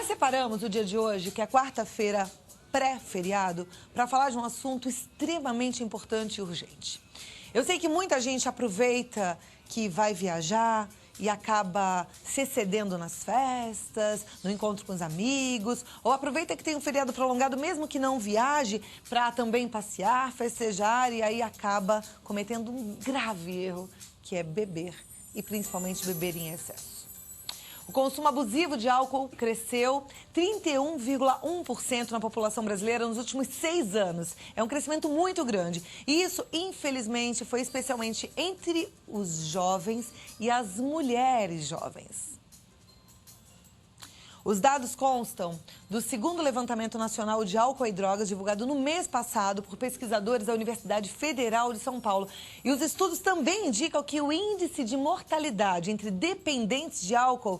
Nós separamos o dia de hoje, que é quarta-feira pré-feriado, para falar de um assunto extremamente importante e urgente. Eu sei que muita gente aproveita que vai viajar e acaba se excedendo nas festas, no encontro com os amigos, ou aproveita que tem um feriado prolongado, mesmo que não viaje, para também passear, festejar, e aí acaba cometendo um grave erro, que é beber, e principalmente beber em excesso. O consumo abusivo de álcool cresceu 31,1% na população brasileira nos últimos 6 anos. É um crescimento muito grande. E isso, infelizmente, foi especialmente entre os jovens e as mulheres jovens. Os dados constam do segundo levantamento nacional de álcool e drogas, divulgado no mês passado por pesquisadores da Universidade Federal de São Paulo. E os estudos também indicam que o índice de mortalidade entre dependentes de álcool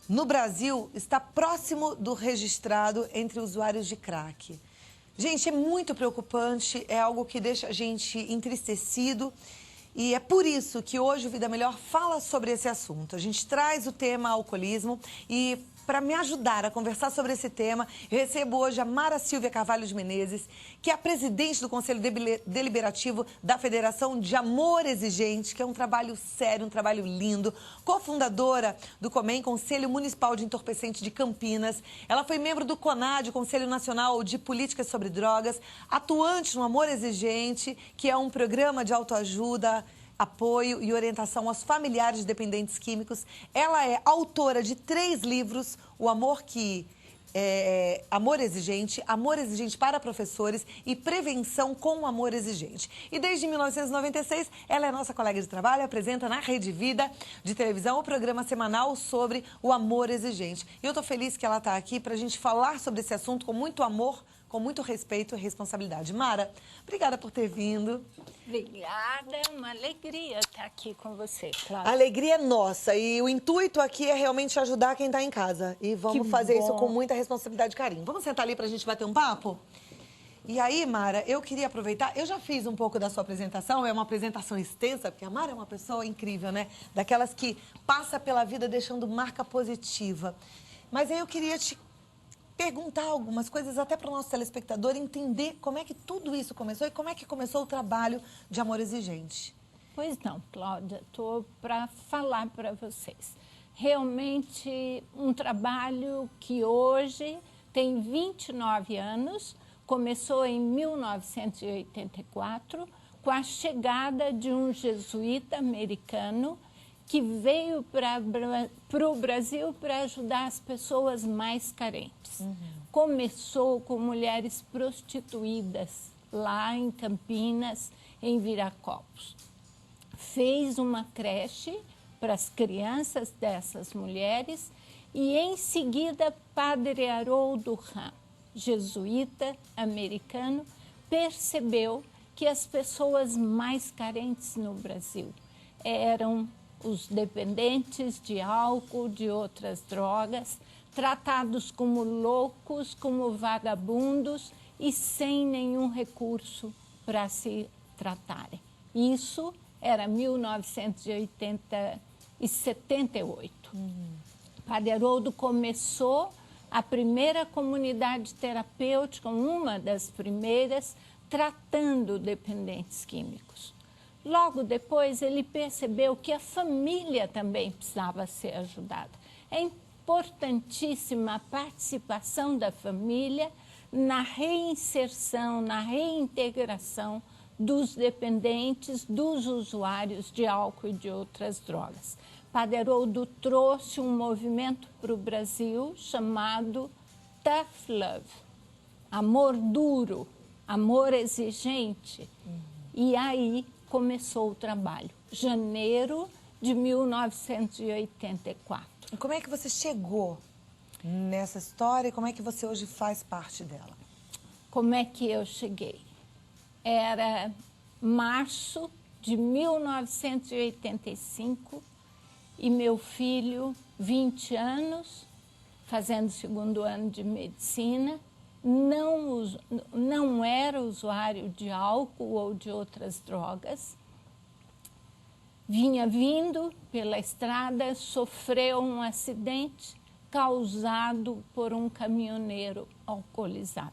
no Brasil está próximo do registrado entre usuários de crack. Gente, é muito preocupante, é algo que deixa a gente entristecido. E é por isso que hoje o Vida Melhor fala sobre esse assunto. A gente traz o tema alcoolismo e, para me ajudar a conversar sobre esse tema, eu recebo hoje a Mara Silvia Carvalho de Menezes, que é a presidente do Conselho Deliberativo da Federação de Amor Exigente, que é um trabalho sério, um trabalho lindo, cofundadora do COMEN, Conselho Municipal de Entorpecentes de Campinas. Ela foi membro do CONAD, Conselho Nacional de Políticas sobre Drogas, atuante no Amor Exigente, que é um programa de autoajuda, apoio e orientação aos familiares de dependentes químicos. Ela é autora de 3 livros, Amor Exigente para Professores e Prevenção com o Amor Exigente. E desde 1996, ela é nossa colega de trabalho, apresenta na Rede Vida de televisão o programa semanal sobre o amor exigente. E eu estou feliz que ela está aqui para a gente falar sobre esse assunto com muito amor, com muito respeito e responsabilidade. Mara, obrigada por ter vindo. Obrigada, é uma alegria estar aqui com você, claro. A alegria é nossa e o intuito aqui é realmente ajudar quem está em casa. E vamos fazer isso com muita responsabilidade e carinho. Vamos sentar ali para a gente bater um papo? E aí, Mara, eu queria aproveitar, eu já fiz um pouco da sua apresentação, é uma apresentação extensa, porque a Mara é uma pessoa incrível, né? Daquelas que passa pela vida deixando marca positiva. Mas aí eu queria te perguntar algumas coisas até para o nosso telespectador entender como é que tudo isso começou e como é que começou o trabalho de Amor Exigente. Pois não, Cláudia, estou para falar para vocês. Realmente um trabalho que hoje tem 29 anos, começou em 1984, com a chegada de um jesuíta americano que veio para o Brasil para ajudar as pessoas mais carentes. Começou com mulheres prostituídas lá em Campinas, em Viracopos. Fez uma creche para as crianças dessas mulheres e, em seguida, Padre Haroldo Ram, jesuíta americano, percebeu que as pessoas mais carentes no Brasil eram os dependentes de álcool, de outras drogas, tratados como loucos, como vagabundos e sem nenhum recurso para se tratarem. Isso era 1978. Padre Haroldo começou a primeira comunidade terapêutica, uma das primeiras, tratando dependentes químicos. Logo depois, ele percebeu que a família também precisava ser ajudada. É importantíssima a participação da família na reinserção, na reintegração dos dependentes, dos usuários de álcool e de outras drogas. Padre Haroldo trouxe um movimento para o Brasil chamado Tough Love, amor duro, amor exigente. E aí começou o trabalho, janeiro de 1984. E como é que você chegou nessa história e como é que você hoje faz parte dela? Como é que eu cheguei? Era março de 1985 e meu filho, 20 anos, fazendo o 2º ano de medicina, não era usuário de álcool ou de outras drogas. Vinha vindo pela estrada, sofreu um acidente, causado por um caminhoneiro alcoolizado.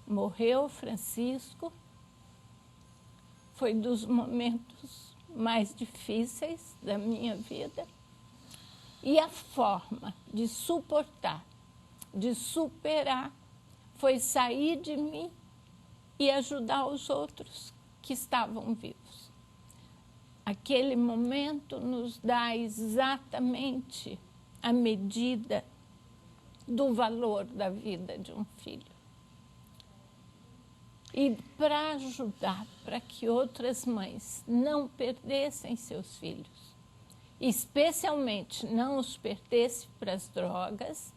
Morreu Francisco, foi dos momentos mais difíceis da minha vida. E a forma de suportar, de superar, foi sair de mim e ajudar os outros que estavam vivos. Aquele momento nos dá exatamente a medida do valor da vida de um filho. E para ajudar, para que outras mães não perdessem seus filhos, especialmente não os perdessem para as drogas,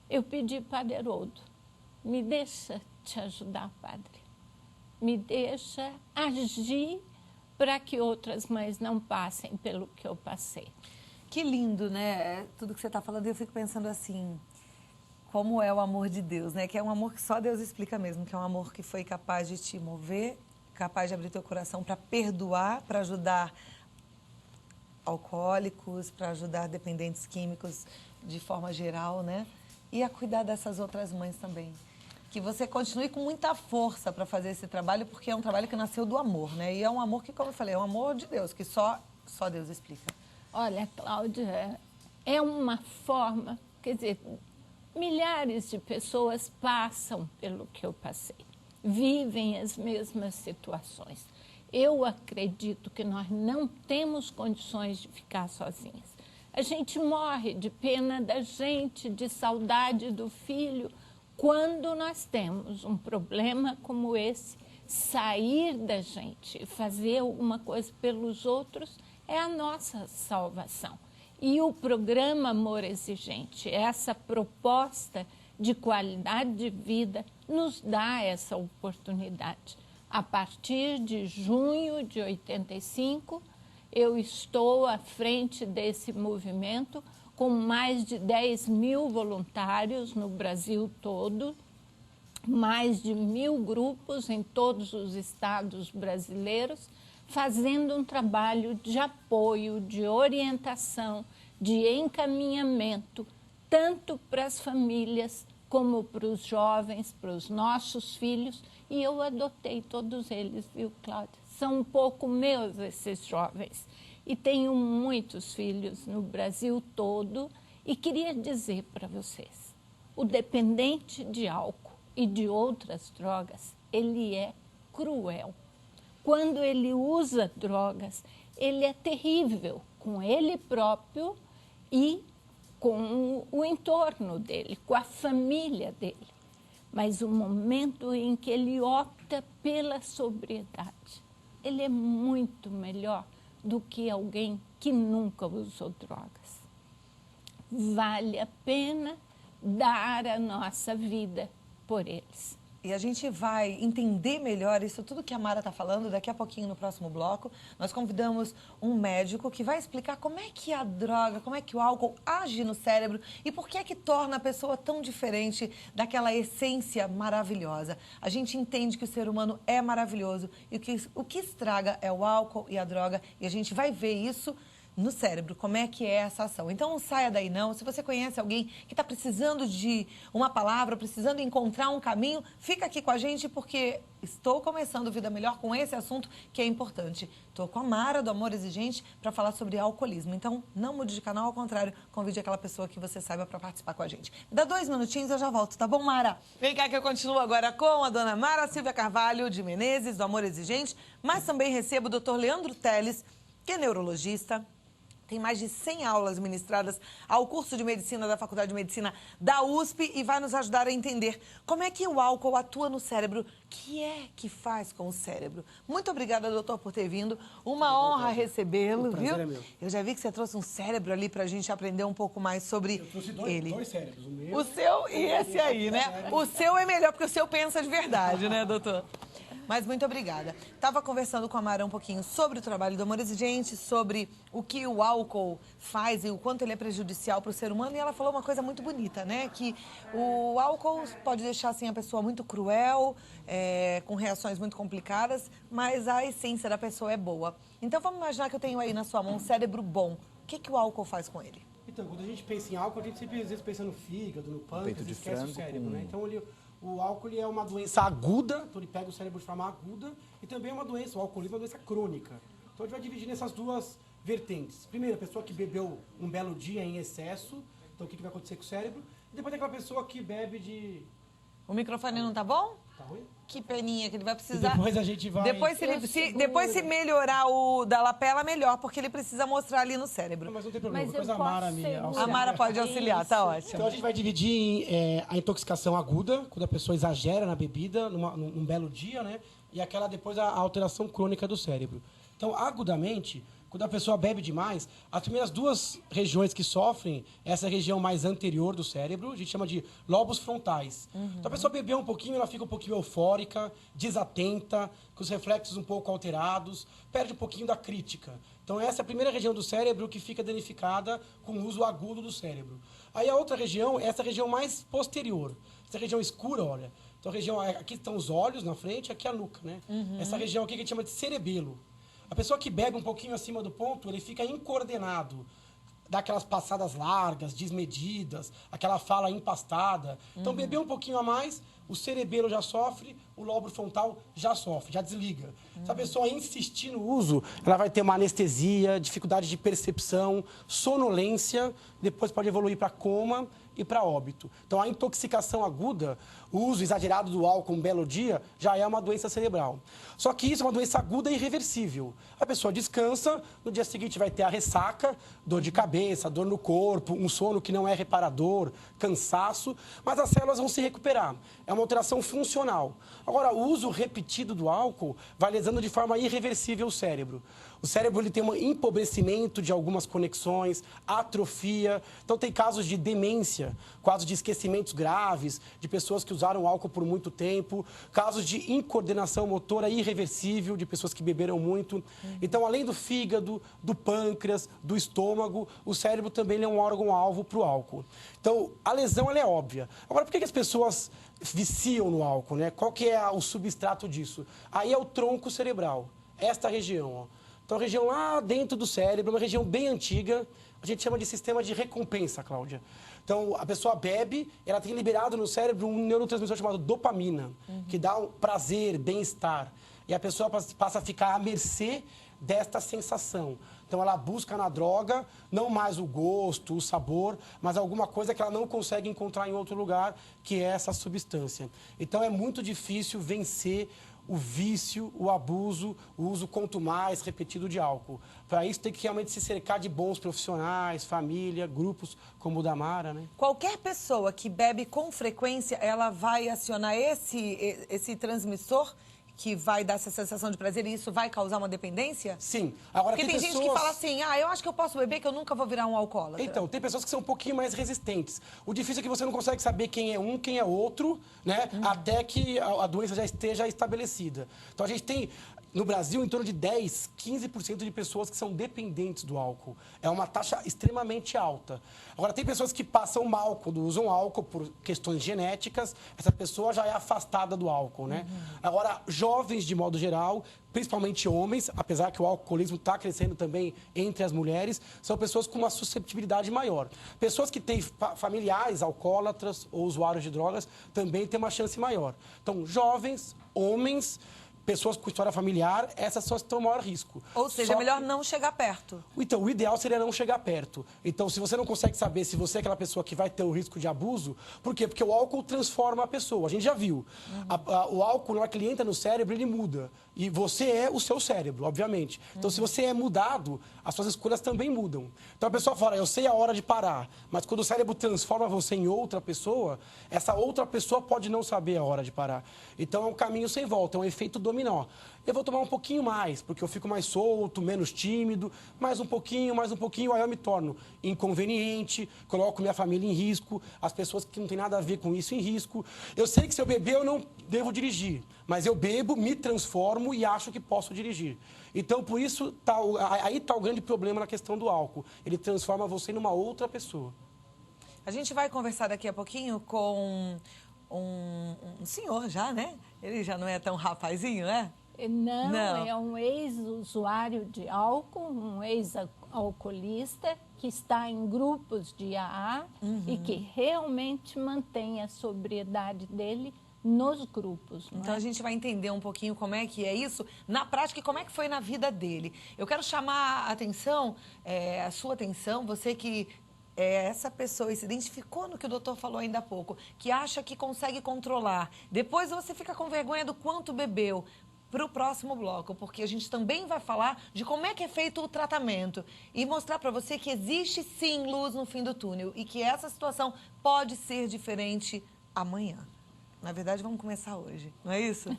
eu pedi para Haroldo, me deixa te ajudar, padre. Me deixa agir para que outras mães não passem pelo que eu passei. Que lindo, né? Tudo que você está falando, eu fico pensando assim, como é o amor de Deus, né? Que é um amor que só Deus explica mesmo, que é um amor que foi capaz de te mover, capaz de abrir teu coração para perdoar, para ajudar alcoólicos, para ajudar dependentes químicos de forma geral, né? E a cuidar dessas outras mães também. Que você continue com muita força para fazer esse trabalho, porque é um trabalho que nasceu do amor, né? E é um amor que, como eu falei, é um amor de Deus, que só Deus explica. Olha, Cláudia, é uma forma, quer dizer, milhares de pessoas passam pelo que eu passei, vivem as mesmas situações. Eu acredito que nós não temos condições de ficar sozinhas. A gente morre de pena da gente, de saudade do filho. Quando nós temos um problema como esse, sair da gente e fazer alguma coisa pelos outros é a nossa salvação. E o programa Amor Exigente, essa proposta de qualidade de vida, nos dá essa oportunidade. A partir de junho de 85, eu estou à frente desse movimento com mais de 10 mil voluntários no Brasil todo, mais de 1.000 grupos em todos os estados brasileiros, fazendo um trabalho de apoio, de orientação, de encaminhamento, tanto para as famílias como para os jovens, para os nossos filhos. E eu adotei todos eles, viu, Cláudia? São um pouco meus esses jovens. E tenho muitos filhos no Brasil todo. E queria dizer para vocês, o dependente de álcool e de outras drogas, ele é cruel. Quando ele usa drogas, ele é terrível com ele próprio e com o entorno dele, com a família dele. Mas o momento em que ele opta pela sobriedade, ele é muito melhor do que alguém que nunca usou drogas. Vale a pena dar a nossa vida por eles. E a gente vai entender melhor isso tudo que a Mara está falando daqui a pouquinho no próximo bloco. Nós convidamos um médico que vai explicar como é que a droga, como é que o álcool age no cérebro e por que é que torna a pessoa tão diferente daquela essência maravilhosa. A gente entende que o ser humano é maravilhoso e o que estraga é o álcool e a droga, e a gente vai ver isso no cérebro, como é que é essa ação. Então não saia daí não. Se você conhece alguém que está precisando de uma palavra, precisando encontrar um caminho, fica aqui com a gente, porque estou começando Vida Melhor com esse assunto que é importante. Estou com a Mara do Amor Exigente para falar sobre alcoolismo. Então não mude de canal, ao contrário, convide aquela pessoa que você saiba para participar com a gente. Me dá 2 minutinhos, eu já volto, tá bom, Mara? Vem cá que eu continuo agora com a dona Mara Silvia Carvalho de Menezes, do Amor Exigente, mas também recebo o Dr. Leandro Teles, que é neurologista. Tem mais de 100 aulas ministradas ao curso de Medicina da Faculdade de Medicina da USP e vai nos ajudar a entender como é que o álcool atua no cérebro, o que é que faz com o cérebro. Muito obrigada, doutor, por ter vindo. Uma honra recebê-lo, viu? É meu. Eu já vi que você trouxe um cérebro ali pra gente aprender um pouco mais sobre ele. Eu trouxe dois cérebros, o meu... O seu e esse aí, né? O seu é melhor, porque o seu pensa de verdade, né, doutor? Mas muito obrigada. Estava conversando com a Mara um pouquinho sobre o trabalho do Amor Exigente, sobre o que o álcool faz e o quanto ele é prejudicial para o ser humano. E ela falou uma coisa muito bonita, né? Que o álcool pode deixar assim, a pessoa muito cruel, com reações muito complicadas, mas a essência da pessoa é boa. Então vamos imaginar que eu tenho aí na sua mão um cérebro bom. O que o álcool faz com ele? Então, quando a gente pensa em álcool, a gente sempre às vezes pensa no fígado, no pâncreas, peito de esquece frango o cérebro, com- né? Então, o álcool ele é uma doença aguda, então ele pega o cérebro de forma aguda, e também é uma doença, o alcoolismo é uma doença crônica. Então, a gente vai dividir nessas duas vertentes. Primeiro, a pessoa que bebeu um belo dia em excesso, então o que vai acontecer com o cérebro? E depois tem aquela pessoa que bebe de... O microfone não tá bom? Tá ruim? Que peninha, que ele vai E precisar... depois a gente vai... Depois se melhorar o da lapela, melhor, porque ele precisa mostrar ali no cérebro. Não, mas não tem problema, Mas depois eu a Mara posso me segurar. auxilia. A Mara pode auxiliar, tá ótimo. Então a gente vai dividir em a intoxicação aguda, quando a pessoa exagera na bebida, num belo dia, né? E aquela depois a alteração crônica do cérebro. Então, agudamente, quando a pessoa bebe demais, as primeiras duas regiões que sofrem, essa região mais anterior do cérebro, a gente chama de lobos frontais. Então, a pessoa bebeu um pouquinho, ela fica um pouquinho eufórica, desatenta, com os reflexos um pouco alterados, perde um pouquinho da crítica. Então, essa é a primeira região do cérebro que fica danificada com o uso agudo do cérebro. Aí, a outra região é essa região mais posterior, essa região escura, olha. Então, a região, aqui estão os olhos na frente, aqui a nuca, né? Essa região aqui que a gente chama de cerebelo. A pessoa que bebe um pouquinho acima do ponto, ele fica incoordenado, dá aquelas passadas largas, desmedidas, aquela fala empastada. Então, beber um pouquinho a mais, o cerebelo já sofre, o lobo frontal já sofre, já desliga. Se a pessoa insistir no uso, ela vai ter uma anestesia, dificuldade de percepção, sonolência, depois pode evoluir para coma e para óbito. Então, a intoxicação aguda, o uso exagerado do álcool um belo dia, já é uma doença cerebral. Só que isso é uma doença aguda e irreversível. A pessoa descansa, no dia seguinte vai ter a ressaca, dor de cabeça, dor no corpo, um sono que não é reparador, cansaço, mas as células vão se recuperar. É uma alteração funcional. Agora, o uso repetido do álcool vai lesando de forma irreversível o cérebro. O cérebro ele tem um empobrecimento de algumas conexões, atrofia. Então, tem casos de demência, casos de esquecimentos graves, de pessoas que usaram álcool por muito tempo, casos de incoordenação motora irreversível, de pessoas que beberam muito. Então, além do fígado, do pâncreas, do estômago, o cérebro também é um órgão-alvo para o álcool. Então, a lesão ela é óbvia. Agora, por que as pessoas viciam no álcool, né? Qual que é o substrato disso? Aí é o tronco cerebral, esta região, ó. Então, a região lá dentro do cérebro, uma região bem antiga, a gente chama de sistema de recompensa, Cláudia. Então, a pessoa bebe, ela tem liberado no cérebro um neurotransmissor chamado dopamina, que dá um prazer, bem-estar. E a pessoa passa a ficar à mercê desta sensação. Então, ela busca na droga, não mais o gosto, o sabor, mas alguma coisa que ela não consegue encontrar em outro lugar, que é essa substância. Então, é muito difícil vencer o vício, o abuso, o uso quanto mais repetido de álcool. Para isso, tem que realmente se cercar de bons profissionais, família, grupos como o da Mara, né? Qualquer pessoa que bebe com frequência, ela vai acionar esse transmissor que vai dar essa sensação de prazer e isso vai causar uma dependência? Sim. Agora, Porque tem gente que fala assim, eu acho que eu posso beber, que eu nunca vou virar um alcoólatra. Então, tem pessoas que são um pouquinho mais resistentes. O difícil é que você não consegue saber quem é um, quem é outro, né? Até que a doença já esteja estabelecida. Então, a gente tem, no Brasil, em torno de 10, 15% de pessoas que são dependentes do álcool. É uma taxa extremamente alta. Agora, tem pessoas que passam mal quando usam álcool por questões genéticas. Essa pessoa já é afastada do álcool, né? Agora, jovens, de modo geral, principalmente homens, apesar que o alcoolismo está crescendo também entre as mulheres, são pessoas com uma susceptibilidade maior. Pessoas que têm familiares alcoólatras ou usuários de drogas também têm uma chance maior. Então, jovens, homens, pessoas com história familiar, essas só estão em maior risco. Ou seja, é melhor não chegar perto. Então, o ideal seria não chegar perto. Então, se você não consegue saber se você é aquela pessoa que vai ter o risco de abuso, por quê? Porque o álcool transforma a pessoa. A gente já viu. O álcool, na hora que ele entra no cérebro, ele muda. E você é o seu cérebro, obviamente. Então, se você é mudado, as suas escolhas também mudam. Então, a pessoa fala, eu sei a hora de parar. Mas quando o cérebro transforma você em outra pessoa, essa outra pessoa pode não saber a hora de parar. Então, é um caminho sem volta, é um efeito dominó. Eu vou tomar um pouquinho mais, porque eu fico mais solto, menos tímido, mais um pouquinho, aí eu me torno inconveniente, coloco minha família em risco, as pessoas que não têm nada a ver com isso em risco. Eu sei que se eu beber eu não devo dirigir, mas eu bebo, me transformo e acho que posso dirigir. Então, por isso, aí está o grande problema na questão do álcool. Ele transforma você numa outra pessoa. A gente vai conversar daqui a pouquinho com um senhor já, né? Ele já não é tão rapazinho, né? Não, é um ex-usuário de álcool, um ex-alcoolista que está em grupos de AA e que realmente mantém a sobriedade dele nos grupos. Então a gente vai entender um pouquinho como é que é isso na prática e como é que foi na vida dele. Eu quero chamar a atenção, a sua atenção, você que é essa pessoa e se identificou no que o doutor falou ainda há pouco, que acha que consegue controlar. Depois você fica com vergonha do quanto bebeu. Para o próximo bloco, porque a gente também vai falar de como é que é feito o tratamento e mostrar para você que existe sim luz no fim do túnel e que essa situação pode ser diferente amanhã. Na verdade, vamos começar hoje, não é isso?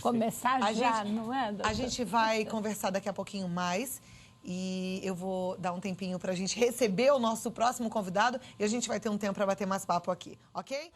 Começar já, não é, doutor? A gente vai conversar daqui a pouquinho mais e eu vou dar um tempinho para a gente receber o nosso próximo convidado e a gente vai ter um tempo para bater mais papo aqui, ok?